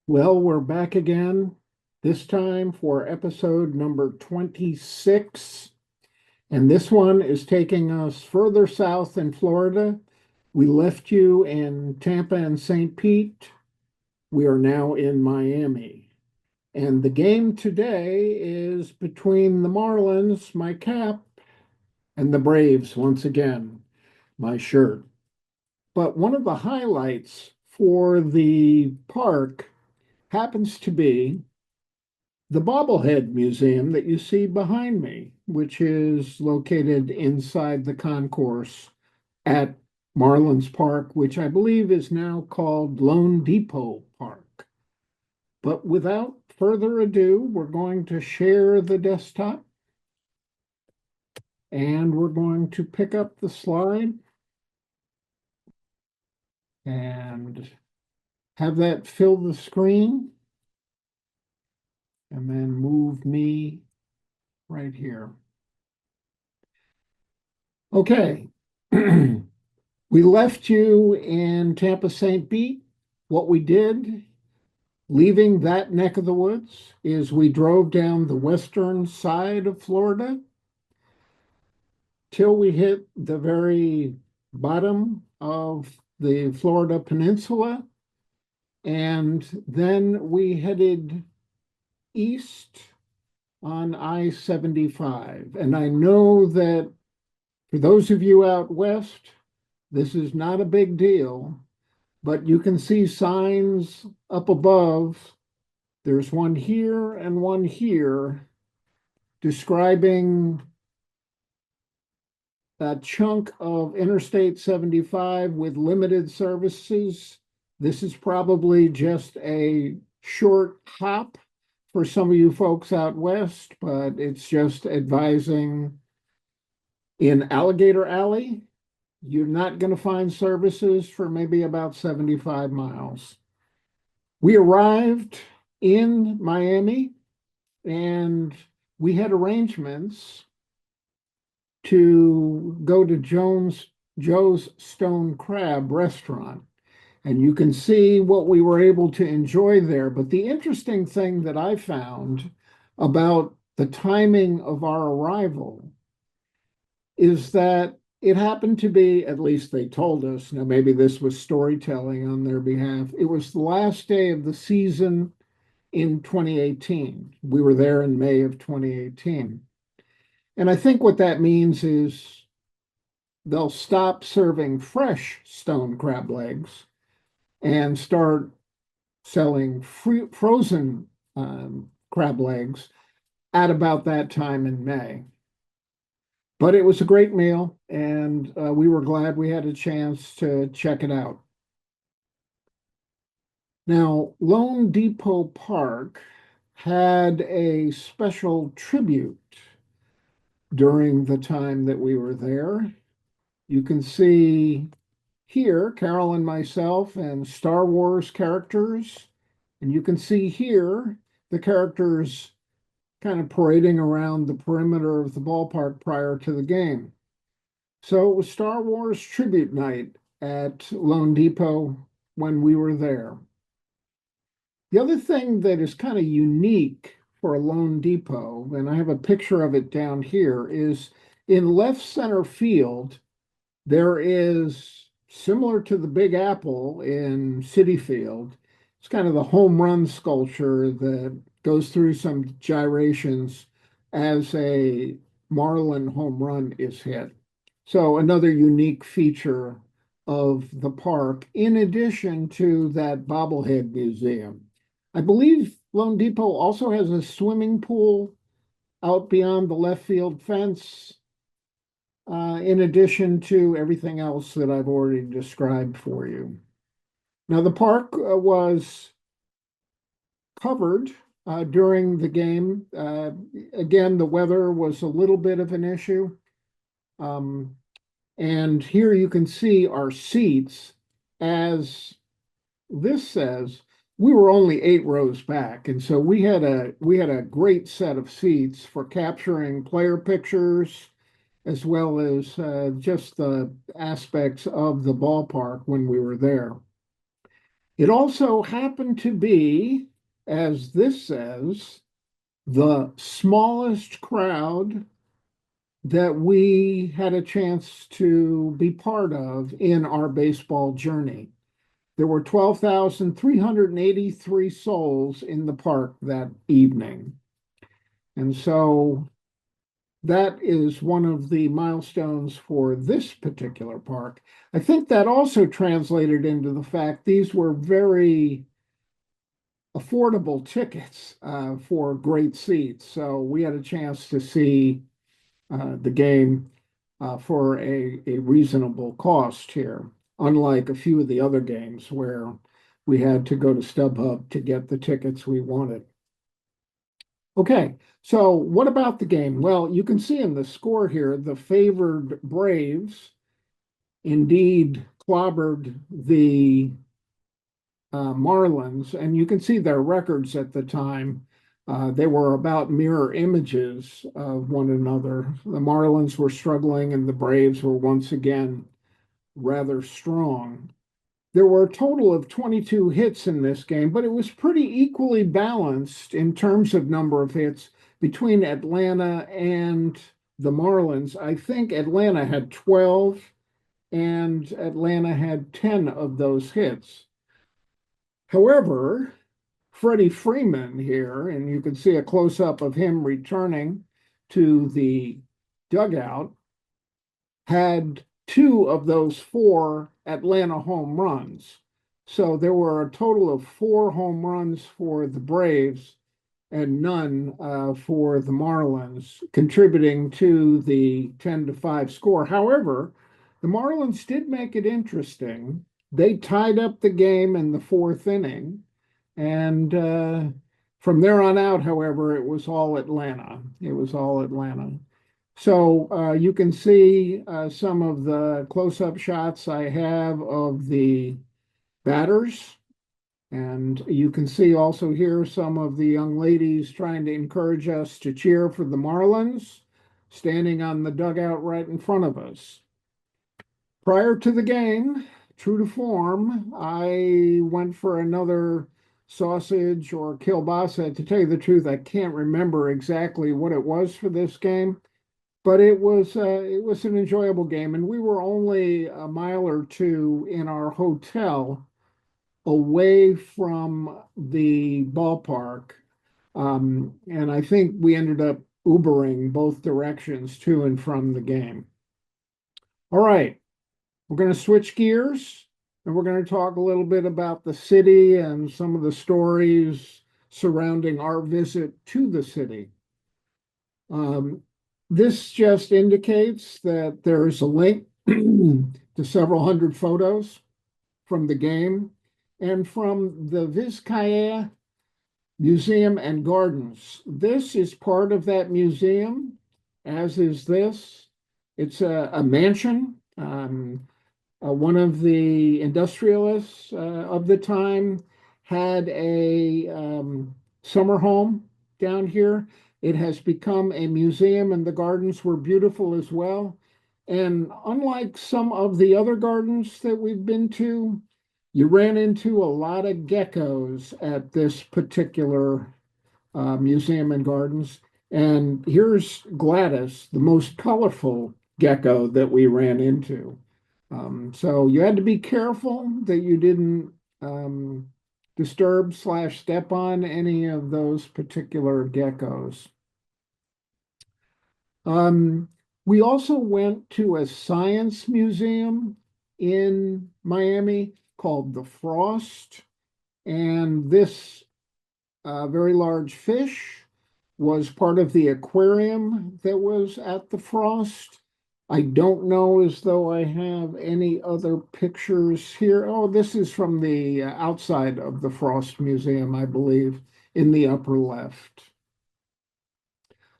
Well, we're back again, this time for episode number 26. And this one is taking us further south in Florida. We left you in Tampa and St. Pete. We are now in Miami. And the game today is between the Marlins, my cap, and the Braves, once again, my shirt. But one of the highlights for the park happens to be the Bobblehead Museum that you see behind me, which is located inside the concourse at Marlins Park, which I believe is now called Lone Depot Park. But without further ado, we're going to share the desktop and we're going to pick up the slide and have that fill the screen and then move me right here. Okay. We left you in Tampa St. Pete. What we did, leaving that neck of the woods, is we drove down the western side of Florida till we hit the very bottom of the Florida Peninsula. And then we headed east on I-75. And I know that for those of you out west, this is not a big deal, but you can see signs up above. There's one here and one here describing a chunk of Interstate 75 with limited services. This is probably just a short hop for some of you folks out west, but it's just advising in Alligator Alley, you're not going to find services for maybe about 75 miles. We arrived in Miami and we had arrangements to go to Joe's Stone Crab restaurant. And you can see what we were able to enjoy there. But the interesting thing that I found about the timing of our arrival is that it happened to be, at least they told us, now maybe this was storytelling on their behalf, it was the last day of the season in 2018. We were there in May of 2018. And I think what that means is they'll stop serving fresh stone crab legs and start selling frozen crab legs at about that time in May. But it was a great meal, and we were glad we had a chance to check it out. Now, Lone Depot Park had a special tribute during the time that we were there. You can see here Carol and myself and Star Wars characters, and you can see here the characters kind of parading around the perimeter of the ballpark prior to the game. So it was Star Wars tribute night at Lone Depot when we were there. The other thing that is kind of unique for a Lone Depot, and I have a picture of it down here, is in left center field, there is similar to the Big Apple in Citi Field. It's kind of the home run sculpture that goes through some gyrations as a Marlin home run is hit. So another unique feature of the park, in addition to that bobblehead museum. I believe Lone Depot also has a swimming pool out beyond the left field fence, in addition to everything else that I've already described for you. Now, the park was covered during the game. Again, the weather was a little bit of an issue. And here you can see our seats. As this says, we were only 8 rows back, and so we had a great set of seats for capturing player pictures as well as just the aspects of the ballpark when we were there. It also happened to be, as this says, the smallest crowd that we had a chance to be part of in our baseball journey. There were 12,383 souls in the park that evening. And so that is one of the milestones for this particular park. I think that also translated into the fact these were very affordable tickets for great seats. So we had a chance to see the game for a reasonable cost here, unlike a few of the other games where we had to go to StubHub to get the tickets we wanted. Okay, so what about the game? Well, you can see in the score here, the favored Braves indeed clobbered the Marlins, and you can see their records at the time. They were about mirror images of one another. The Marlins were struggling, and the Braves were once again rather strong. There were a total of 22 hits in this game, but it was pretty equally balanced in terms of number of hits between Atlanta and the Marlins. I think Atlanta had 12 and Atlanta had 10 of those hits. However, Freddie Freeman here, and you can see a close up of him returning to the dugout, had two of those four Atlanta home runs. So there were a total of four home runs for the Braves and none for the Marlins, contributing to the 10-5 score. However, the Marlins did make it interesting. They tied up the game in the fourth inning. And from there on out, however, it was all Atlanta. It was all Atlanta. So you can see some of the close-up shots I have of the batters. And you can see also here some of the young ladies trying to encourage us to cheer for the Marlins, standing on the dugout right in front of us. Prior to the game, true to form, I went for another sausage or kielbasa. To tell you the truth, I can't remember exactly what it was for this game, but it was an enjoyable game, and we were only a mile or two in our hotel away from the ballpark. And I think we ended up Ubering both directions to and from the game. All right, we're going to switch gears and we're going to talk a little bit about the city and some of the stories surrounding our visit to the city. This just indicates that there is a link to several hundred photos from the game and from the Vizcaya Museum and Gardens. This is part of that museum, as is this. It's a mansion. One of the industrialists of the time had a summer home down here. It has become a museum, and the gardens were beautiful as well. And unlike some of the other gardens that we've been to, you ran into a lot of geckos at this particular museum and gardens. And here's Gladys, the most colorful gecko that we ran into. So you had to be careful that you didn't disturb slash step on any of those particular geckos. We also went to a science museum in Miami called the Frost, and this very large fish was part of the aquarium that was at the Frost. I don't know as though I have any other pictures here. Oh, this is from the outside of the Frost Museum, I believe, in the upper left.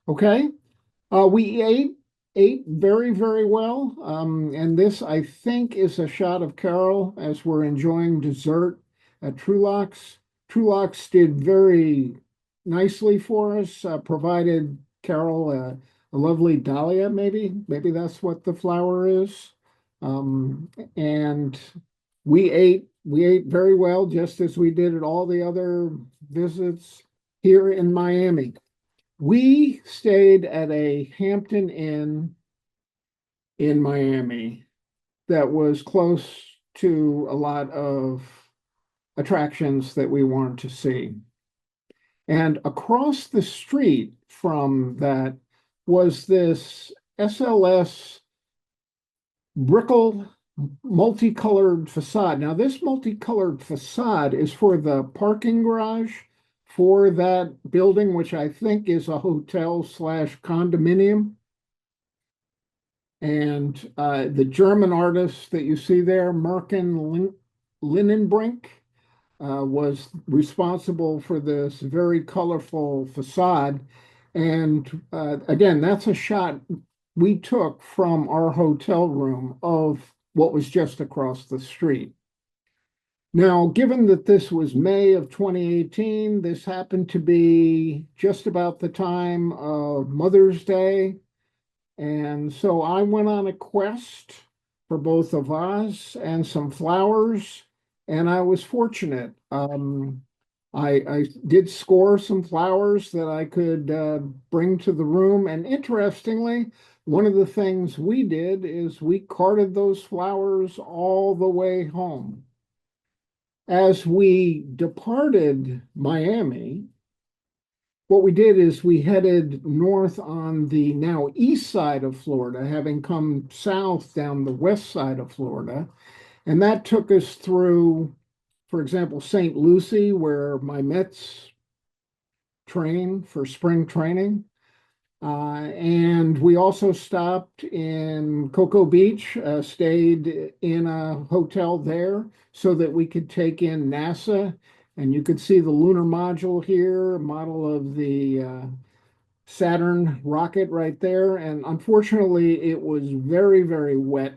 Okay, we ate very, very well. And this, I think, is a shot of Carol as we're enjoying dessert at Trulock's. Trulock's did very nicely for us, provided Carol a lovely dahlia, maybe. Maybe that's what the flower is. And we ate we ate very well, just as we did at all the other visits here in Miami. We stayed at a Hampton Inn in Miami that was close to a lot of attractions that we wanted to see. And across the street from that was this SLS brickle multicolored facade. Now, this multicolored facade is for the parking garage for that building, which I think is a hotel slash condominium. And the German artist that you see there, Marken Linenbrink, was responsible for this very colorful facade. And again, that's a shot we took from our hotel room of what was just across the street. Now, given that this was May of 2018, this happened to be just about the time of Mother's Day. And so I went on a quest for both a vase and some flowers, and I was fortunate. I did score some flowers that I could bring to the room. And interestingly, one of the things we did is we carted those flowers all the way home. As we departed Miami, what we did is we headed north on the now east side of Florida, having come south down the west side of Florida. And that took us through, for example, St. Lucie, where my Mets train for spring training. And we also stopped in Cocoa Beach, stayed in a hotel there so that we could take in NASA. And you could see the lunar module here, a model of the Saturn rocket right there. And unfortunately, it was very, very wet.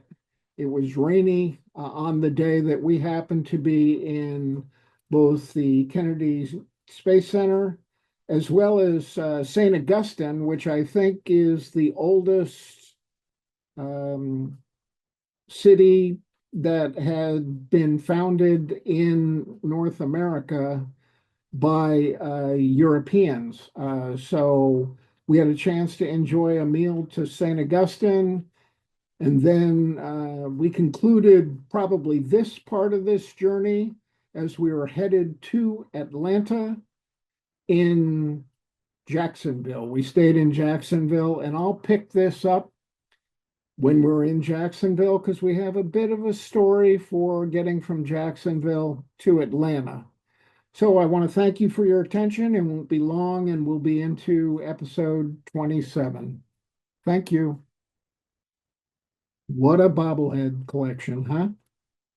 It was rainy on the day that we happened to be in both the Kennedy Space Center as well as St. Augustine, which I think is the oldest um, city that had been founded in North America by Europeans. So we had a chance to enjoy a meal to St. Augustine. And then we concluded probably this part of this journey as we were headed to Atlanta in Jacksonville. We stayed in Jacksonville, and I'll pick this up when we're in Jacksonville because we have a bit of a story for getting from Jacksonville to Atlanta. So I want to thank you for your attention. It won't be long, and we'll be into episode 27. Thank you. What a bobblehead collection, huh?